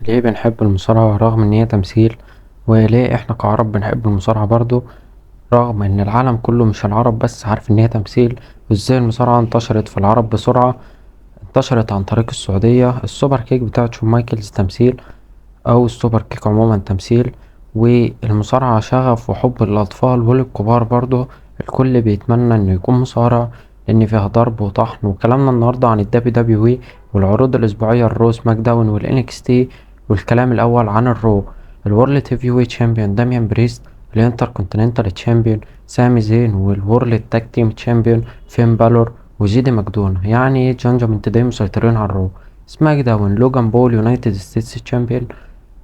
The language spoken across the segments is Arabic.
ليه بنحب المصارعة رغم ان هي تمثيل؟ وليه احنا كعرب بنحب المصارعة برضو رغم ان العالم كله مش العرب بس عارف ان هي تمثيل؟ وازاي المصارعة انتشرت في العرب بسرعة؟ انتشرت عن طريق السعودية. السوبر كيك بتاعت شون مايكلز تمثيل، او السوبر كيك عموما تمثيل. والمصارعة شغف وحب للاطفال وللكبار برضو. الكل بيتمنى انه يكون مصارع لان فيها ضرب وطحن. وكلامنا النهاردة عن الدبليو دبليو اي والعروض الاسبوعية الرو سماك داون والانكس تي. والكلام الاول عن الرو: الورلد هيفي ويت شامبيون داميان بريست، الانتر كونتيننتال تشامبيون سامي زين، والورلد تاج تيم تشامبيون فين بالور وجيدي ماكدونا. يعني ايه جانجا داي مسيطرين على الرو. سماك داون: لوجان بول يونايتد ستيتس تشامبيون،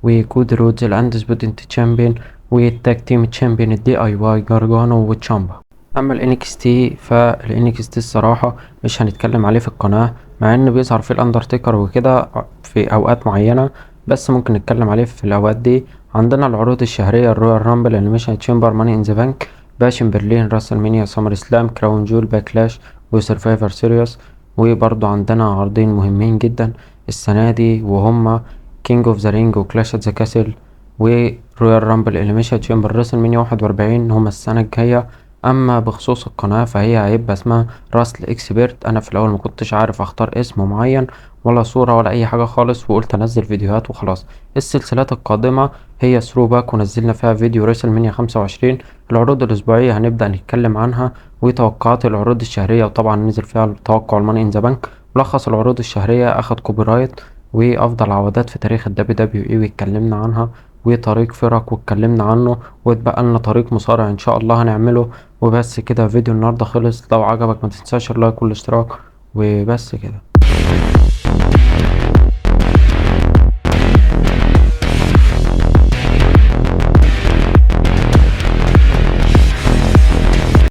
وكودي رودز الاندسبوتنت تشامبيون، والتاج تيم تشامبيون الدي اي واي جارجانو وتشامبا. اما الانكس تي فالانكس تي الصراحه مش هنتكلم عليه في القناه، مع انه بيظهر فيه الاندرتيكر وكده في اوقات معينه، بس ممكن نتكلم عليه في الاوقات دي. عندنا العروض الشهريه: الرويال رامبل، انيميشن تشامبر، ماني ان ذا بانك، باشن برلين، راسل مانيا، سمر سلام، كراون جول، باكلاش، وسرفايفر سيريوس. وبرضو عندنا عرضين مهمين جدا السنه دي وهما كينج اوف ذا رينج وكلاش ات ذا كاسل. ورويال رامبل اليميشن تشامبر راسل مانيا 41 هما السنه الجايه. اما بخصوص القناة فهي هيبقى اسمها راسل اكسبرت. انا في الاول مكنتش عارف اختار اسم معين ولا صورة ولا اي حاجة خالص، وقلت انزل فيديوهات وخلاص. السلسلات القادمة هي ثرو باك، ونزلنا فيها فيديو ريسل منيا 25. العروض الاسبوعية هنبدأ نتكلم عنها، وتوقعات العروض الشهرية، وطبعا نزل فيها توقع الماني ان ذا بانك. ملخص العروض الشهرية اخد كوبي رايت، وافضل عودات في تاريخ الدبليو دبليو اي واتكلمنا عنها، وطريق فرق واتكلمنا عنه، واتبقى لنا طريق مصارع ان شاء الله هنعمله. وبس كده، فيديو النهاردة خلص. لو عجبك ما تنساش اللايك والاشتراك، وبس كده.